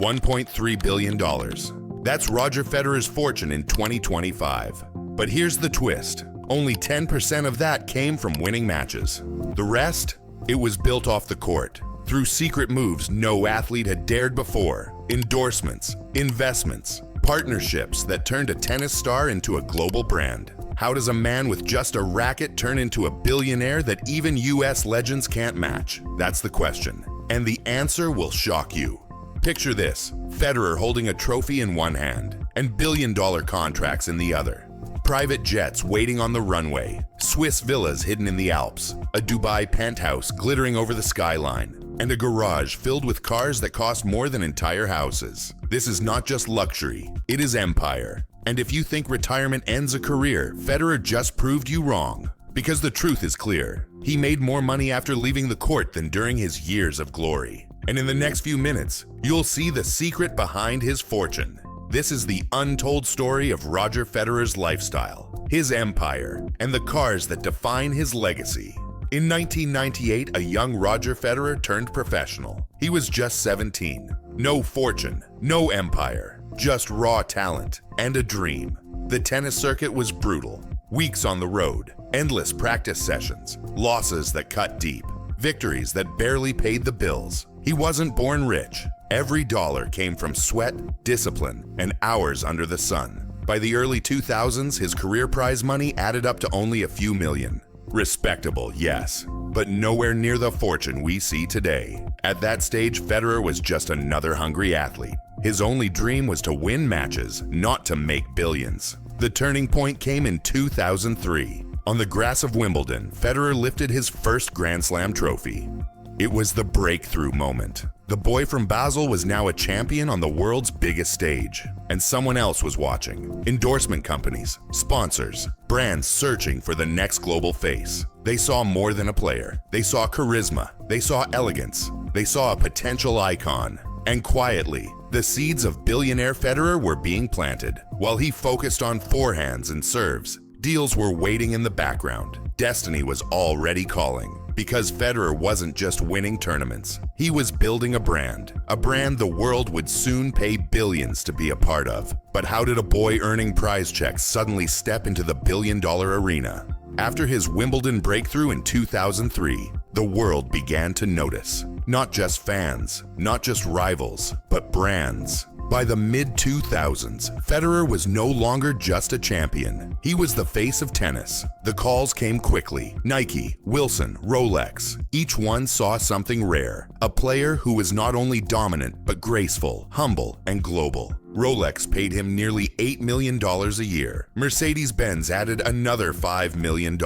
$1.3 billion. That's Roger Federer's fortune in 2025. But here's the twist. Only 10% of that came from winning matches. The rest? It was built off the court, through secret moves no athlete had dared before. Endorsements, investments, partnerships that turned a tennis star into a global brand. How does a man with just a racket turn into a billionaire that even US legends can't match? That's the question. And the answer will shock you. Picture this: Federer holding a trophy in one hand and billion-dollar contracts in the other. Private jets waiting on the runway, Swiss villas hidden in the Alps, a Dubai penthouse glittering over the skyline, and a garage filled with cars that cost more than entire houses. This is not just luxury, it is empire. And if you think retirement ends a career, Federer just proved you wrong. Because the truth is clear. He made more money after leaving the court than during his years of glory. And in the next few minutes, you'll see the secret behind his fortune. This is the untold story of Roger Federer's lifestyle, his empire, and the cars that define his legacy. In 1998, a young Roger Federer turned professional. He was just 17. No fortune, no empire, just raw talent and a dream. The tennis circuit was brutal. Weeks on the road, endless practice sessions, losses that cut deep, victories that barely paid the bills. He wasn't born rich. Every dollar came from sweat, discipline, and hours under the sun. By the early 2000s, his career prize money added up to only a few million. Respectable, yes, but nowhere near the fortune we see today. At that stage, Federer was just another hungry athlete. His only dream was to win matches, not to make billions. The turning point came in 2003. On the grass of Wimbledon, Federer lifted his first Grand Slam trophy. It was the breakthrough moment. The boy from Basel was now a champion on the world's biggest stage. And someone else was watching. Endorsement companies, sponsors, brands searching for the next global face. They saw more than a player. They saw charisma. They saw elegance. They saw a potential icon. And quietly, the seeds of billionaire Federer were being planted. While he focused on forehands and serves, deals were waiting in the background. Destiny was already calling. Because Federer wasn't just winning tournaments. He was building a brand the world would soon pay billions to be a part of. But how did a boy earning prize checks suddenly step into the billion-dollar arena? After his Wimbledon breakthrough in 2003, the world began to notice. Not just fans, not just rivals, but brands. By the mid-2000s, Federer was no longer just a champion. He was the face of tennis. The calls came quickly. Nike, Wilson, Rolex. Each one saw something rare. A player who was not only dominant, but graceful, humble, and global. Rolex paid him nearly $8 million a year. Mercedes-Benz added another $5 million.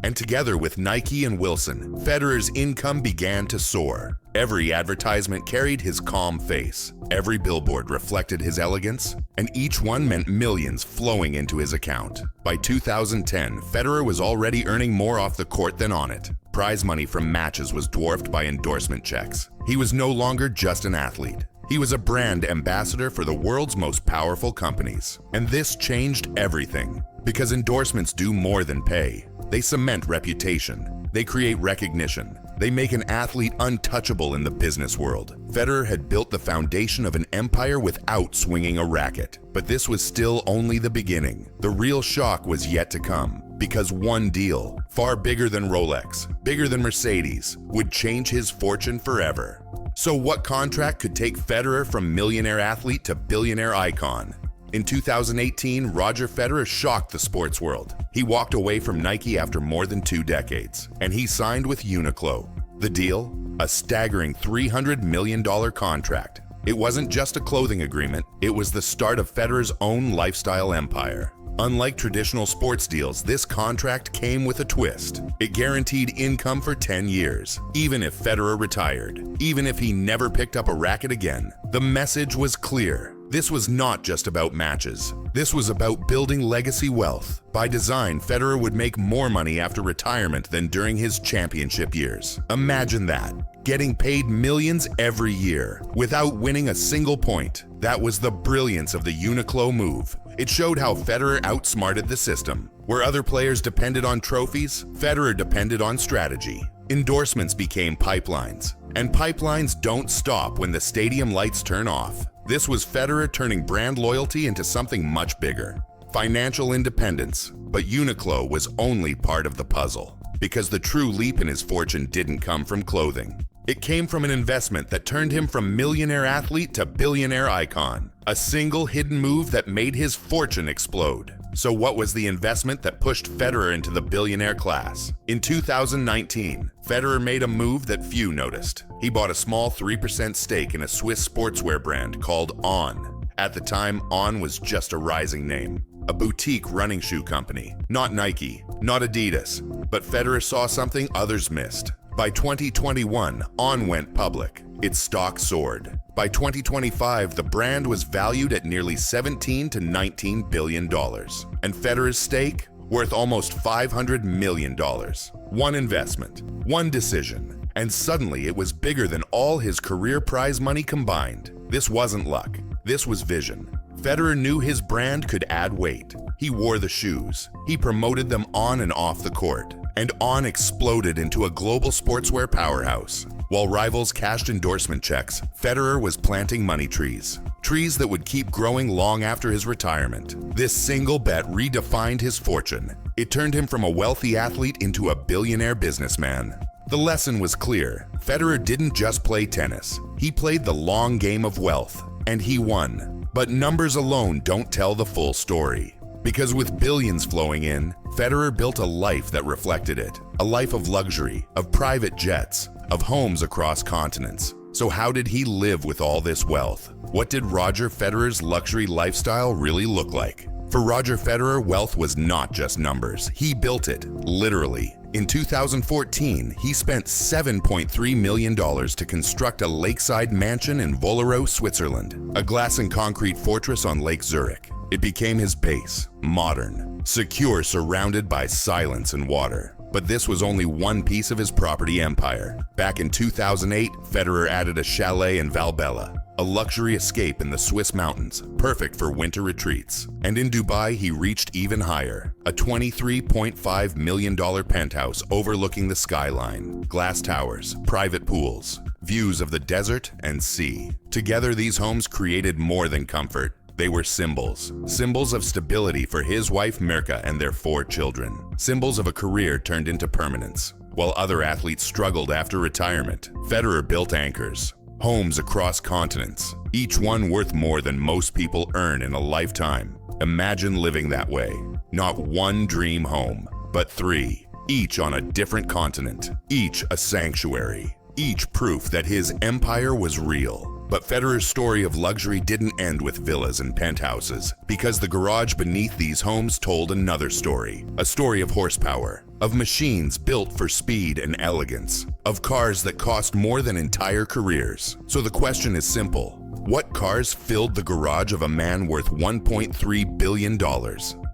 And together with Nike and Wilson, Federer's income began to soar. Every advertisement carried his calm face. Every billboard reflected his elegance, and each one meant millions flowing into his account. By 2010, Federer was already earning more off the court than on it. Prize money from matches was dwarfed by endorsement checks. He was no longer just an athlete. He was a brand ambassador for the world's most powerful companies. And this changed everything. Because endorsements do more than pay. They cement reputation. They create recognition. They make an athlete untouchable in the business world. Federer had built the foundation of an empire without swinging a racket. But this was still only the beginning. The real shock was yet to come. Because one deal, far bigger than Rolex, bigger than Mercedes, would change his fortune forever. So what contract could take Federer from millionaire athlete to billionaire icon? In 2018, Roger Federer shocked the sports world. He walked away from Nike after more than 2 decades, and he signed with Uniqlo. The deal? A staggering $300 million contract. It wasn't just a clothing agreement, it was the start of Federer's own lifestyle empire. Unlike traditional sports deals, this contract came with a twist. It guaranteed income for 10 years, even if Federer retired, even if he never picked up a racket again. The message was clear. This was not just about matches. This was about building legacy wealth. By design, Federer would make more money after retirement than during his championship years. Imagine that. Getting paid millions every year, without winning a single point. That was the brilliance of the Uniqlo move. It showed how Federer outsmarted the system. Where other players depended on trophies, Federer depended on strategy. Endorsements became pipelines. And pipelines don't stop when the stadium lights turn off. This was Federer turning brand loyalty into something much bigger. Financial independence, but Uniqlo was only part of the puzzle, because the true leap in his fortune didn't come from clothing. It came from an investment that turned him from millionaire athlete to billionaire icon. A single hidden move that made his fortune explode. So what was the investment that pushed Federer into the billionaire class? In 2019, Federer made a move that few noticed. He bought a small 3% stake in a Swiss sportswear brand called On. At the time, On was just a rising name. A boutique running shoe company. Not Nike, not Adidas. But Federer saw something others missed. By 2021, On went public. Its stock soared. By 2025, the brand was valued at nearly $17 to $19 billion. And Federer's stake? Worth almost $500 million. One investment, one decision, and suddenly it was bigger than all his career prize money combined. This wasn't luck, this was vision. Federer knew his brand could add weight. He wore the shoes. He promoted them on and off the court. And On exploded into a global sportswear powerhouse. While rivals cashed endorsement checks, Federer was planting money trees. Trees that would keep growing long after his retirement. This single bet redefined his fortune. It turned him from a wealthy athlete into a billionaire businessman. The lesson was clear. Federer didn't just play tennis. He played the long game of wealth. And he won. But numbers alone don't tell the full story. Because with billions flowing in, Federer built a life that reflected it. A life of luxury, of private jets, of homes across continents. So how did he live with all this wealth? What did Roger Federer's luxury lifestyle really look like? For Roger Federer, wealth was not just numbers. He built it, literally. In 2014, he spent $7.3 million to construct a lakeside mansion in Vollero, Switzerland, a glass and concrete fortress on Lake Zurich. It became his base, modern, secure, surrounded by silence and water. But this was only one piece of his property empire. Back in 2008, Federer added a chalet in Valbella, a luxury escape in the Swiss mountains, perfect for winter retreats. And in Dubai, he reached even higher, a $23.5 million penthouse overlooking the skyline, glass towers, private pools, views of the desert and sea. Together, these homes created more than comfort. They were symbols of stability for his wife Mirka and their 4 children, symbols of a career turned into permanence. While other athletes struggled after retirement, Federer built anchors, homes across continents, each one worth more than most people earn in a lifetime. Imagine living that way. Not one dream home, but 3, each on a different continent, each a sanctuary, each proof that his empire was real. But Federer's story of luxury didn't end with villas and penthouses, because the garage beneath these homes told another story. A story of horsepower, of machines built for speed and elegance, of cars that cost more than entire careers. So the question is simple. What cars filled the garage of a man worth $1.3 billion?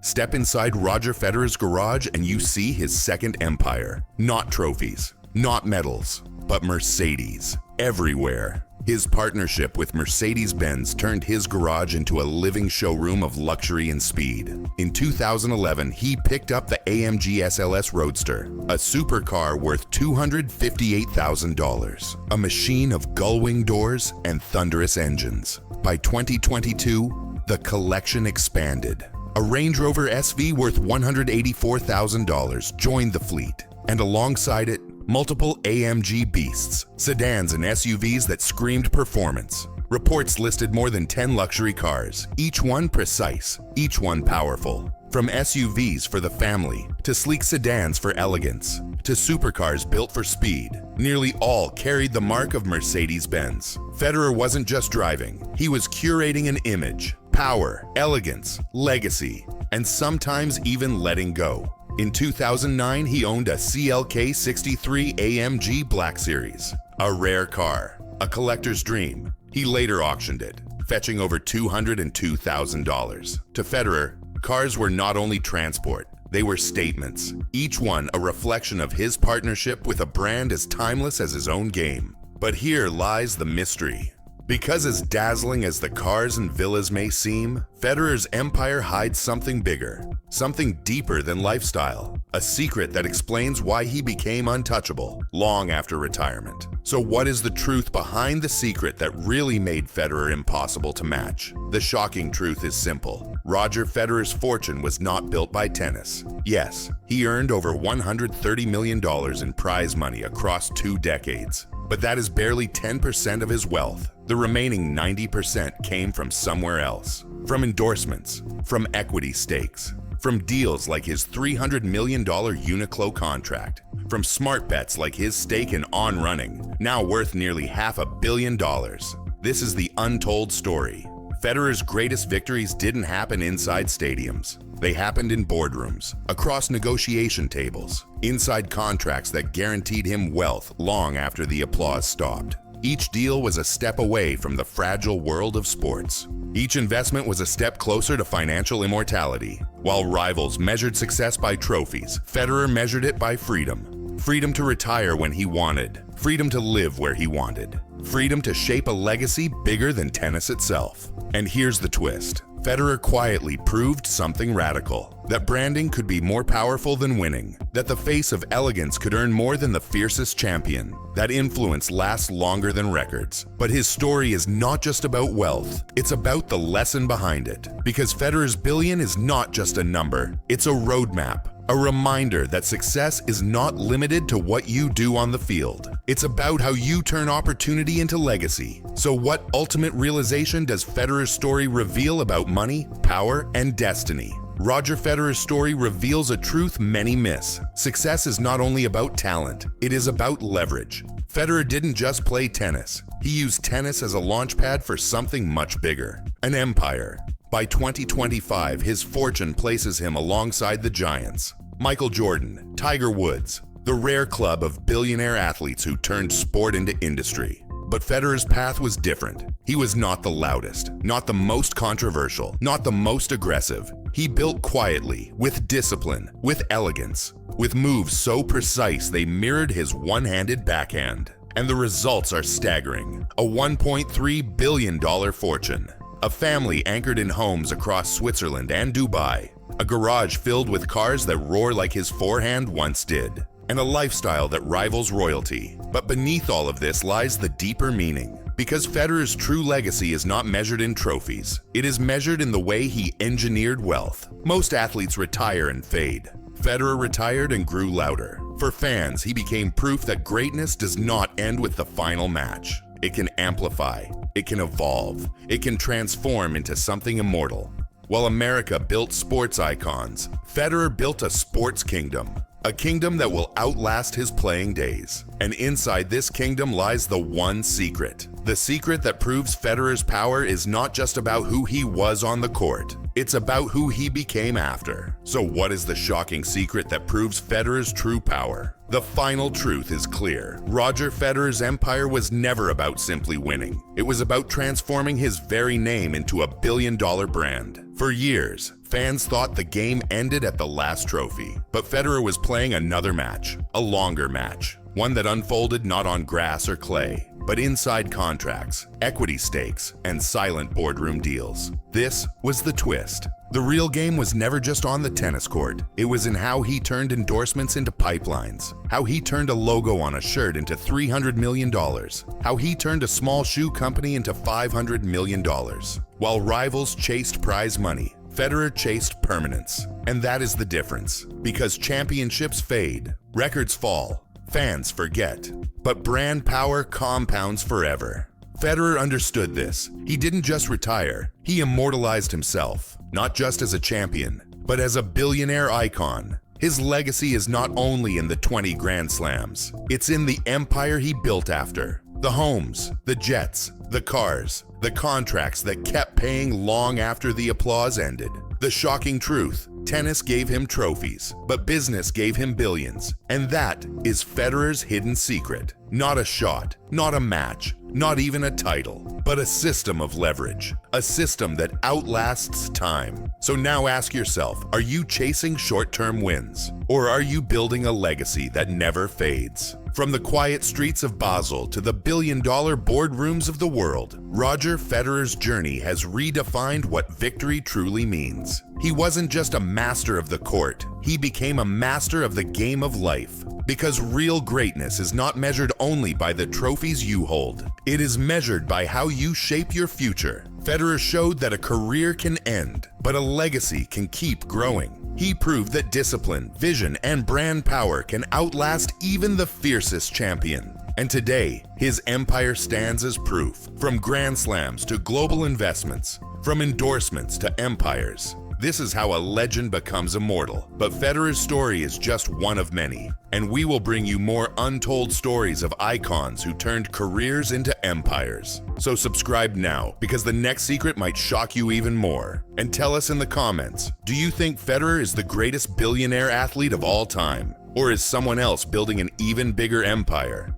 Step inside Roger Federer's garage and you see his second empire. Not trophies, not medals, but Mercedes. Everywhere. His partnership with Mercedes-Benz turned his garage into a living showroom of luxury and speed. In 2011, he picked up the AMG SLS Roadster, a supercar worth $258,000, a machine of gull-wing doors and thunderous engines. By 2022, the collection expanded. A Range Rover SV worth $184,000 joined the fleet, and alongside it, multiple AMG beasts, sedans and SUVs that screamed performance. Reports listed more than 10 luxury cars, each one precise, each one powerful. From SUVs for the family, to sleek sedans for elegance, to supercars built for speed, nearly all carried the mark of Mercedes-Benz. Federer wasn't just driving, he was curating an image, power, elegance, legacy, and sometimes even letting go. In 2009, he owned a CLK 63 AMG Black Series, a rare car, a collector's dream. He later auctioned it, fetching over $202,000. To Federer, cars were not only transport, they were statements, each one a reflection of his partnership with a brand as timeless as his own game. But here lies the mystery. Because as dazzling as the cars and villas may seem, Federer's empire hides something bigger, something deeper than lifestyle, a secret that explains why he became untouchable long after retirement. So what is the truth behind the secret that really made Federer impossible to match? The shocking truth is simple. Roger Federer's fortune was not built by tennis. Yes, he earned over $130 million in prize money across 2 decades. But that is barely 10% of his wealth. The remaining 90% came from somewhere else. From endorsements, from equity stakes, from deals like his $300 million Uniqlo contract, from smart bets like his stake in On Running, now worth nearly $500 million. This is the untold story. Federer's greatest victories didn't happen inside stadiums. They happened in boardrooms, across negotiation tables, inside contracts that guaranteed him wealth long after the applause stopped. Each deal was a step away from the fragile world of sports. Each investment was a step closer to financial immortality. While rivals measured success by trophies, Federer measured it by freedom. Freedom to retire when he wanted. Freedom to live where he wanted. Freedom to shape a legacy bigger than tennis itself. And here's the twist. Federer quietly proved something radical. That branding could be more powerful than winning. That the face of elegance could earn more than the fiercest champion. That influence lasts longer than records. But his story is not just about wealth. It's about the lesson behind it. Because Federer's billion is not just a number. It's a roadmap. A reminder that success is not limited to what you do on the field. It's about how you turn opportunity into legacy. So what ultimate realization does Federer's story reveal about money, power, and destiny? Roger Federer's story reveals a truth many miss. Success is not only about talent, it is about leverage. Federer didn't just play tennis. He used tennis as a launchpad for something much bigger, an empire. By 2025, his fortune places him alongside the giants. Michael Jordan, Tiger Woods, the rare club of billionaire athletes who turned sport into industry. But Federer's path was different. He was not the loudest, not the most controversial, not the most aggressive. He built quietly, with discipline, with elegance, with moves so precise they mirrored his one-handed backhand. And the results are staggering. A $1.3 billion fortune. A family anchored in homes across Switzerland and Dubai. A garage filled with cars that roar like his forehand once did. And a lifestyle that rivals royalty. But beneath all of this lies the deeper meaning. Because Federer's true legacy is not measured in trophies. It is measured in the way he engineered wealth. Most athletes retire and fade. Federer retired and grew louder. For fans, he became proof that greatness does not end with the final match. It can amplify. It can evolve. It can transform into something immortal. While America built sports icons, Federer built a sports kingdom. A kingdom that will outlast his playing days. And inside this kingdom lies the one secret. The secret that proves Federer's power is not just about who he was on the court. It's about who he became after. So what is the shocking secret that proves Federer's true power? The final truth is clear. Roger Federer's empire was never about simply winning. It was about transforming his very name into a billion-dollar brand. For years, fans thought the game ended at the last trophy. But Federer was playing another match, a longer match. One that unfolded not on grass or clay, but inside contracts, equity stakes, and silent boardroom deals. This was the twist. The real game was never just on the tennis court. It was in how he turned endorsements into pipelines, how he turned a logo on a shirt into $300 million, how he turned a small shoe company into $500 million. While rivals chased prize money, Federer chased permanence. And that is the difference. Because championships fade, records fall, fans forget, but brand power compounds forever. Federer understood this. He didn't just retire, he immortalized himself, not just as a champion, but as a billionaire icon. His legacy is not only in the 20 Grand Slams, it's in the empire he built after. The homes, the jets, the cars, the contracts that kept paying long after the applause ended. The shocking truth, tennis gave him trophies, but business gave him billions. And that is Federer's hidden secret. Not a shot, not a match, not even a title, but a system of leverage. A system that outlasts time. So now ask yourself, are you chasing short-term wins? Or are you building a legacy that never fades? From the quiet streets of Basel to the billion-dollar boardrooms of the world, Roger Federer's journey has redefined what victory truly means. He wasn't just a master of the court, he became a master of the game of life. Because real greatness is not measured only by the trophies you hold. It is measured by how you shape your future. Federer showed that a career can end, but a legacy can keep growing. He proved that discipline, vision, and brand power can outlast even the fiercest champion. And today, his empire stands as proof. From Grand Slams to global investments, from endorsements to empires. This is how a legend becomes immortal. But Federer's story is just one of many. And we will bring you more untold stories of icons who turned careers into empires. So subscribe now, because the next secret might shock you even more. And tell us in the comments, do you think Federer is the greatest billionaire athlete of all time? Or is someone else building an even bigger empire?